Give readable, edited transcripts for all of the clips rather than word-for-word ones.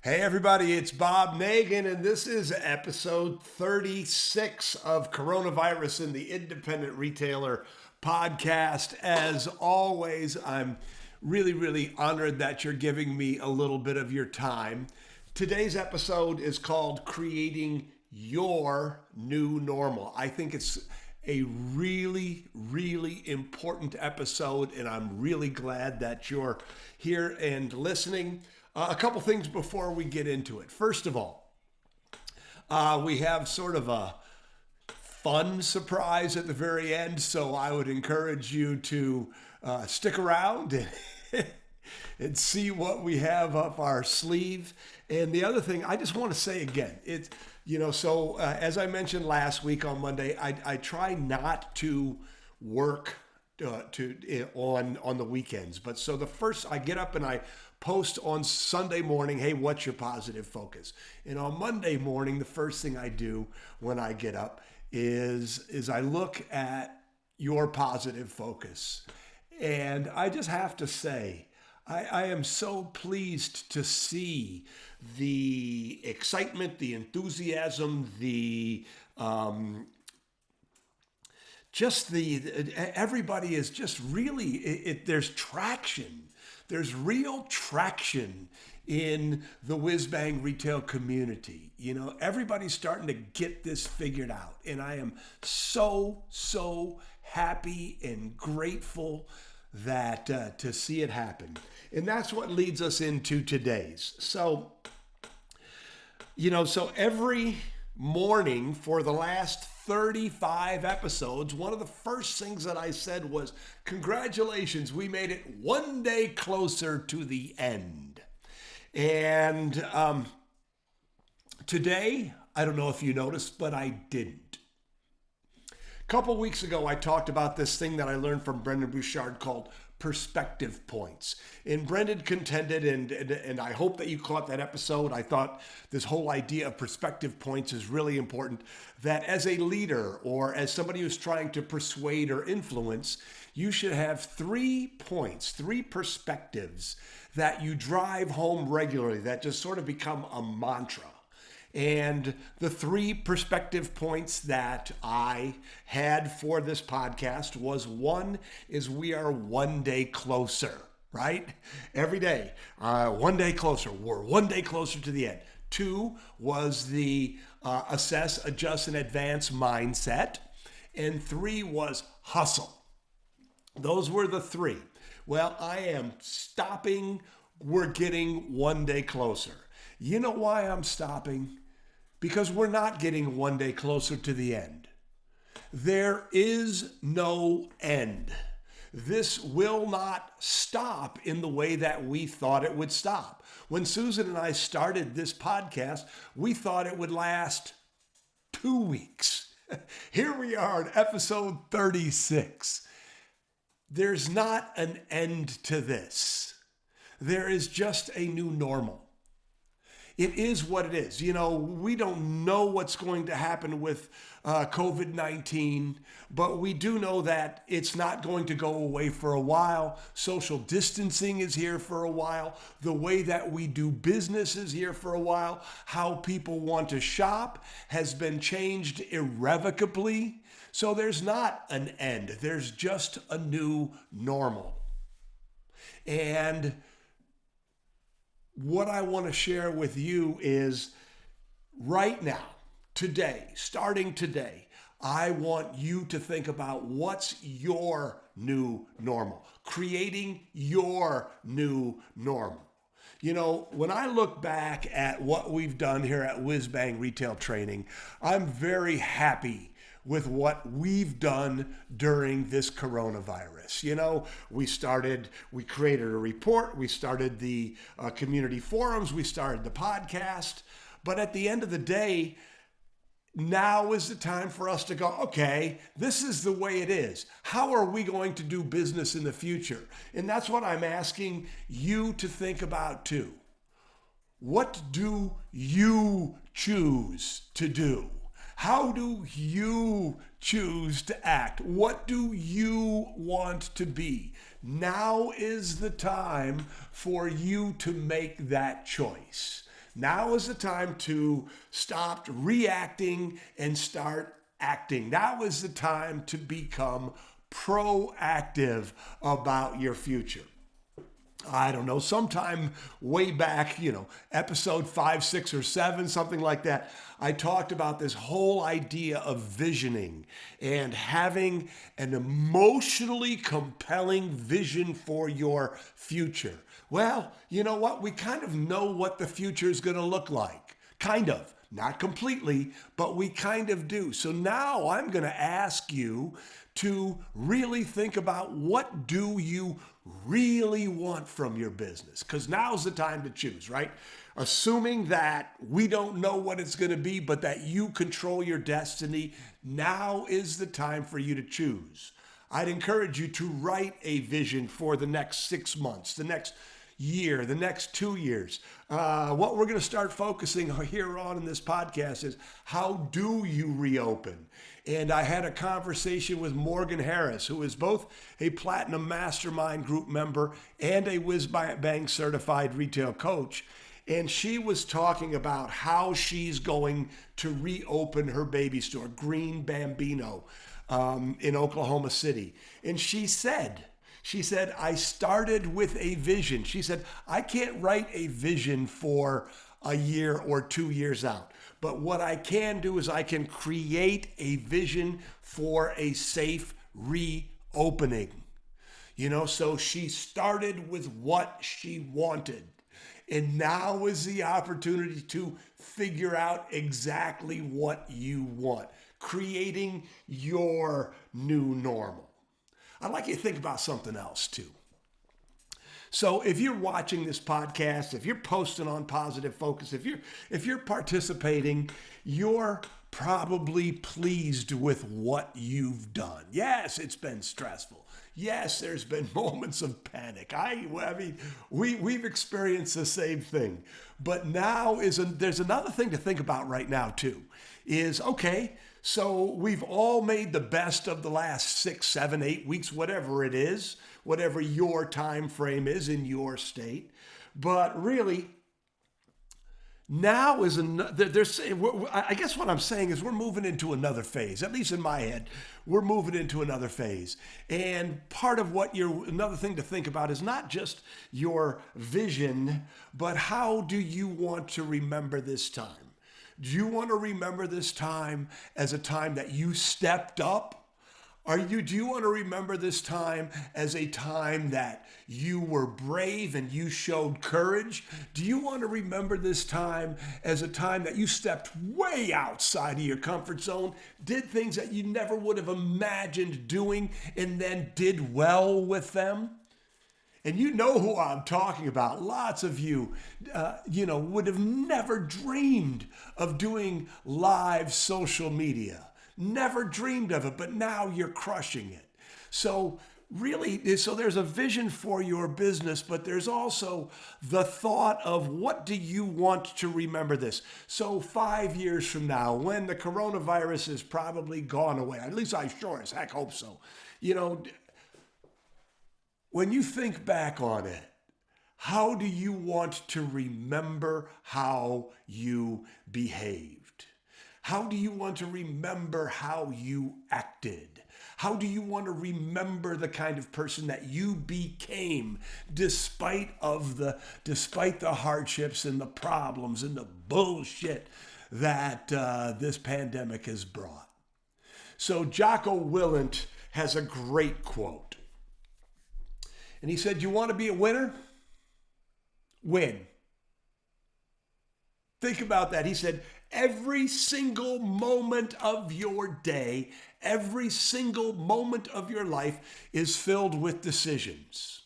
Hey everybody, it's Bob Nagan, and this is episode 36 of Coronavirus in the Independent Retailer podcast. As always, I'm really honored that you're giving me a little bit of your time. Today's episode is called Creating Your New Normal. I think it's a really important episode, and I'm really glad that you're here and listening. A couple things before we get into it. First of all, we have sort of a fun surprise at the very end, so I would encourage you to stick around and see what we have up our sleeve. And the other thing, I just want to say again, as I mentioned last week on Monday, I try not to work on the weekends. But so the first, I get up and I post on Sunday morning, hey, what's your positive focus? And on Monday morning, the first thing I do when I get up is I look at your positive focus. And I just have to say, I am so pleased to see the excitement, the enthusiasm, everybody is just really, there's traction. There's real traction in the whiz-bang retail community. You know, everybody's starting to get this figured out. And I am so happy and grateful that to see it happen. And that's what leads us into today's. So every morning for the last 35 episodes, one of the first things that I said was, congratulations, we made it one day closer to the end. And today, I don't know if you noticed, but I didn't. A couple weeks ago, I talked about this thing that I learned from Brendan Bouchard called perspective points. And Brendan contended, and I hope that you caught that episode. I thought this whole idea of perspective points is really important, that as a leader or as somebody who's trying to persuade or influence, you should have 3 points, 3 perspectives that you drive home regularly that just sort of become a mantra. And the 3 perspective points that I had for this podcast was, 1 is we are one day closer, right? Every day, one day closer. We're one day closer to the end. 2 was the assess, adjust, and advance mindset. And 3 was hustle. Those were the 3. Well, I am stopping. We're getting one day closer. You know why I'm stopping? Because we're not getting one day closer to the end. There is no end. This will not stop in the way that we thought it would stop. When Susan and I started this podcast, we thought it would last 2 weeks. Here we are in episode 36. There's not an end to this. There is just a new normal. It is what it is. You know, we don't know what's going to happen with COVID-19, but we do know that it's not going to go away for a while. Social distancing is here for a while. The way that we do business is here for a while. How people want to shop has been changed irrevocably. So there's not an end. There's just a new normal. And what I want to share with you is right now, today, starting today, I want you to think about what's your new normal, creating your new normal. You know, when I look back at what we've done here at Whiz Bang Retail Training, I'm very happy with what we've done during this coronavirus. You know, we created a report, we started the community forums, we started the podcast, but at the end of the day, now is the time for us to go, okay, this is the way it is. How are we going to do business in the future? And that's what I'm asking you to think about too. What do you choose to do? How do you choose to act? What do you want to be? Now is the time for you to make that choice. Now is the time to stop reacting and start acting. Now is the time to become proactive about your future. I don't know, sometime way back, episode 5, 6, or 7, something like that, I talked about this whole idea of visioning and having an emotionally compelling vision for your future. Well, you know what? We kind of know what the future is going to look like. Kind of. Not completely, but we kind of do. So now I'm going to ask you to really think about, what do you really want from your business? Because now's the time to choose, right? Assuming that we don't know what it's going to be, but that you control your destiny, now is the time for you to choose. I'd encourage you to write a vision for the next 6 months, the next year, the next 2 years. What we're going to start focusing here on in this podcast is, how do you reopen? And I had a conversation with Morgan Harris, who is both a Platinum Mastermind Group member and a Whiz Bang certified retail coach. And she was talking about how she's going to reopen her baby store, Green Bambino, in Oklahoma City. And she said, I started with a vision. She said, I can't write a vision for a year or 2 years out. But what I can do is I can create a vision for a safe reopening. So she started with what she wanted. And now is the opportunity to figure out exactly what you want, creating your new normal. I'd like you to think about something else too. So if you're watching this podcast, if you're posting on Positive Focus, if you're participating, you're probably pleased with what you've done. Yes, it's been stressful. Yes, there's been moments of panic. We've experienced the same thing. But now there's another thing to think about right now too. Is, okay, so we've all made the best of the last 6, 7, 8 weeks, whatever it is, whatever your time frame is in your state. But really, now is I guess what I'm saying is, we're moving into another phase. At least in my head, we're moving into another phase. And part of another thing to think about is not just your vision, but how do you want to remember this time? Do you want to remember this time as a time that you stepped up? Do you want to remember this time as a time that you were brave and you showed courage? Do you want to remember this time as a time that you stepped way outside of your comfort zone, did things that you never would have imagined doing, and then did well with them? And you know who I'm talking about. Lots of you, would have never dreamed of doing live social media. Never dreamed of it, but now you're crushing it. So there's a vision for your business, but there's also the thought of, what do you want to remember this? So 5 years from now, when the coronavirus is probably gone away, at least I sure as heck hope so, when you think back on it, how do you want to remember how you behaved? How do you want to remember how you acted? How do you want to remember the kind of person that you became despite the hardships and the problems and the bullshit that this pandemic has brought? So Jocko Willink has a great quote. And he said, you want to be a winner? Win. Think about that. He said, every single moment of your day, every single moment of your life is filled with decisions.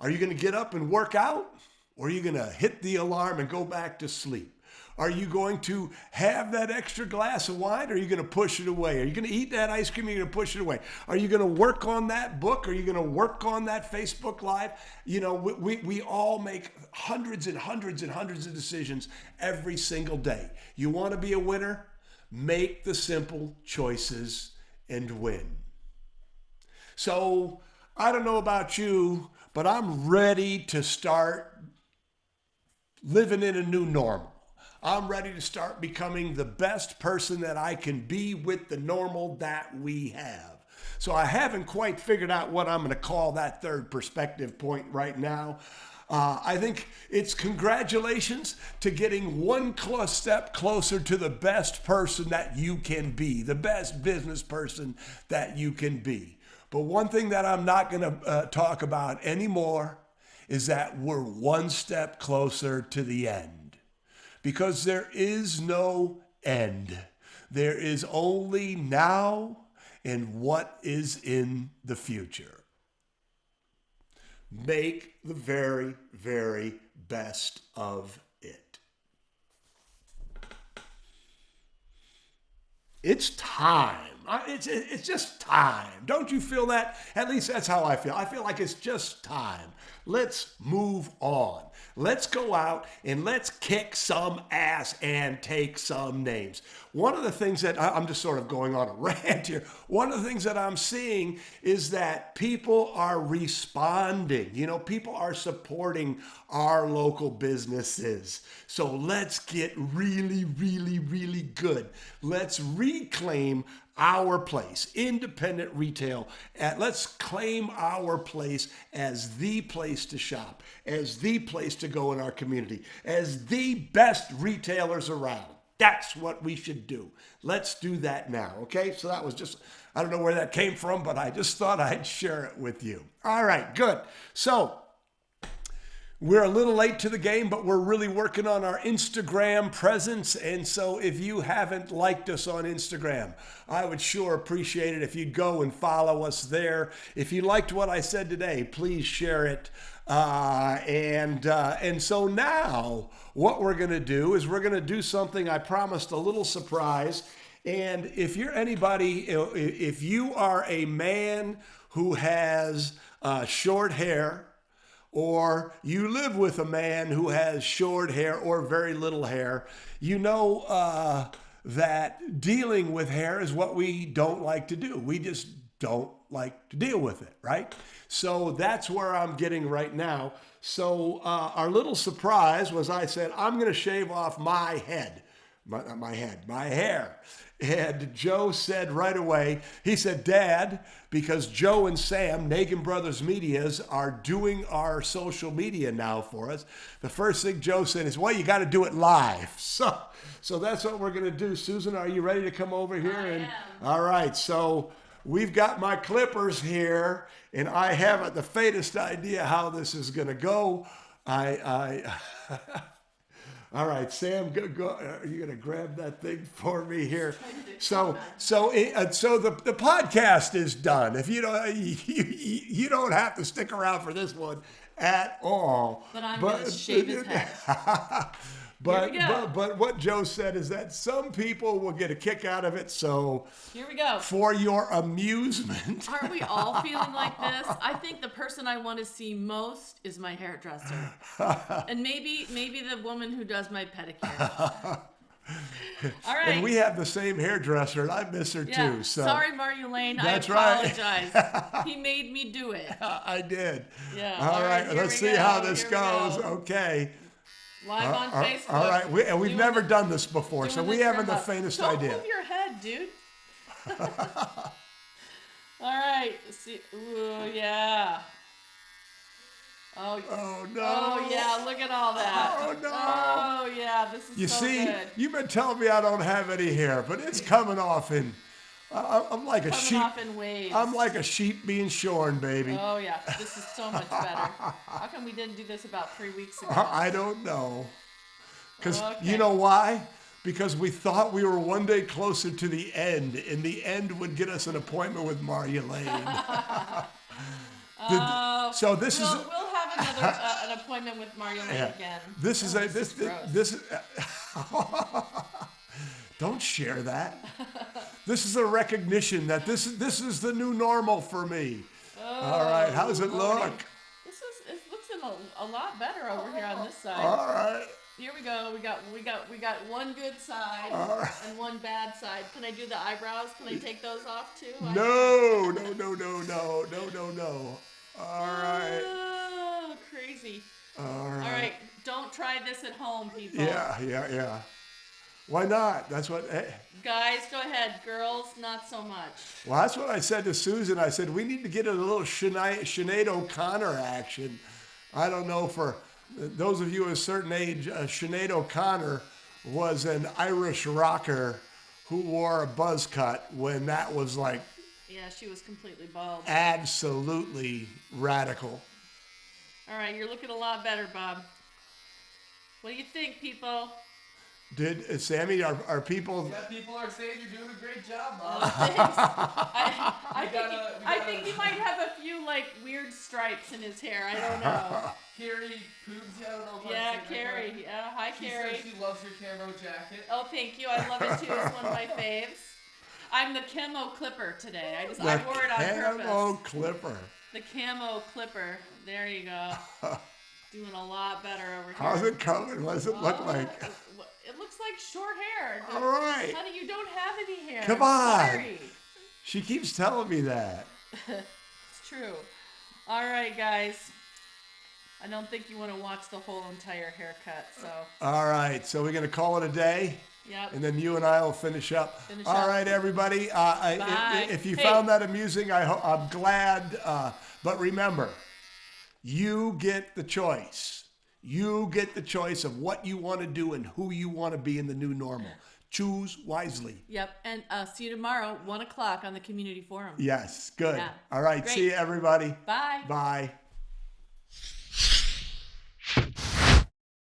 Are you going to get up and work out? Or are you going to hit the alarm and go back to sleep? Are you going to have that extra glass of wine, or are you going to push it away? Are you going to eat that ice cream, or are you going to push it away? Are you going to work on that book? Are you going to work on that Facebook Live? We all make hundreds and hundreds and hundreds of decisions every single day. You want to be a winner? Make the simple choices and win. So I don't know about you, but I'm ready to start living in a new normal. I'm ready to start becoming the best person that I can be with the normal that we have. So I haven't quite figured out what I'm going to call that third perspective point right now. I think it's congratulations to getting one step closer to the best person that you can be, the best business person that you can be. But one thing that I'm not going to talk about anymore is that we're one step closer to the end. Because there is no end. There is only now and what is in the future. Make the very, very best of it. It's time. It's just time. Don't you feel that? At least that's how I feel. I feel like it's just time. Let's move on. Let's go out and let's kick some ass and take some names. One of the things that I'm just sort of going on a rant here. One of the things that I'm seeing is that people are responding. You know, people are supporting our local businesses. So let's get really, really, really good. Let's reclaim our place, independent retail. Let's claim our place as the place to shop, as the place to go in our community, as the best retailers around. That's what we should do. Let's do that now, okay? So that was just, I don't know where that came from, but I just thought I'd share it with you. All right, good. So we're a little late to the game, but we're really working on our Instagram presence. And so if you haven't liked us on Instagram, I would sure appreciate it if you'd go and follow us there. If you liked what I said today, please share it. And so now what we're going to do is we're going to do something I promised, a little surprise. And if you're anybody, if you are a man who has short hair, or you live with a man who has short hair or very little hair, you know that dealing with hair is what we don't like to do. We just don't like to deal with it, right? So that's where I'm getting right now. So our little surprise was I said, I'm going to shave off my head, my hair. And Joe said right away, he said, Dad, because Joe and Sam, Nagin Brothers Medias, are doing our social media now for us, the first thing Joe said is, well, you got to do it live. So that's what we're going to do. Susan, are you ready to come over here? I am. All right, so we've got my clippers here, and I haven't the faintest idea how this is going to go. All right, Sam, go, are you going to grab that thing for me here? So the podcast is done. If you don't, you don't have to stick around for this one at all. But I'm going to shave his head. But what Joe said is that some people will get a kick out of it. So here we go. For your amusement. Aren't we all feeling like this? I think the person I want to see most is my hairdresser. And maybe the woman who does my pedicure. All right. And we have the same hairdresser, and I miss her too. So sorry, Marjolaine. That's I apologize. He made me do it. I did. Yeah. All right. Let's see how this goes. Okay. Live on Facebook. All right. We've never done this before, so we haven't the faintest idea. Don't move your head, dude. All right. Let's see. Ooh, yeah. Oh no. Oh yeah, look at all that. Oh no. Oh yeah, this is so good. You see, you've been telling me I don't have any hair, but it's coming off in I'm like a sheep. Off in waves. I'm like a sheep being shorn, baby. Oh yeah, this is so much better. How come we didn't do this about 3 weeks ago? I don't know. Because you know why? Because we thought we were one day closer to the end, and the end would get us an appointment with Marjolaine. So this is. We'll have another an appointment with Marjolaine again. This is this. Don't share that. This is a recognition that this is the new normal for me. All right, how does it look? It looks a lot better over here on this side. All right. Here we go. We got one good side and one bad side. Can I do the eyebrows? Can I take those off too? No. All right. Oh, crazy. All right. All right. Don't try this at home, people. Yeah. Why not? That's what. Guys, go ahead. Girls, not so much. Well, that's what I said to Susan. I said we need to get a little Sinead O'Connor action. I don't know, for those of you of a certain age, Sinead O'Connor was an Irish rocker who wore a buzz cut when that was like. Yeah, she was completely bald. Absolutely radical. All right, you're looking a lot better, Bob. What do you think, people? Did Sammy, are people? Yeah, people are saying you're doing a great job, Bob. Thanks. I think he might have a few like weird stripes in his hair. I don't know. Carrie Poobs, I don't know if Yeah, I'm saying Carrie. that Yeah, hi, correctly. Carrie. She says she loves your camo jacket. Oh, thank you. I love it too. It's one of my faves. I'm the camo clipper today. I wore it on purpose. Camo clipper. The camo clipper. There you go. Doing a lot better over here. How's it coming? What does it look like? It looks like short hair. All right. Honey, you don't have any hair. Come on. Sorry. She keeps telling me that. It's true. All right, guys. I don't think you want to watch the whole entire haircut, so. All right, so we're going to call it a day? Yep. And then you and I will finish up. All right, everybody. Bye. If you found that amusing, I'm glad. But remember, you get the choice. You get the choice of what you want to do and who you want to be in the new normal. Choose wisely. Yep. And see you tomorrow, 1 o'clock on the community forum. Yes, good. Yeah. All right, Great. see you, everybody. Bye. Bye.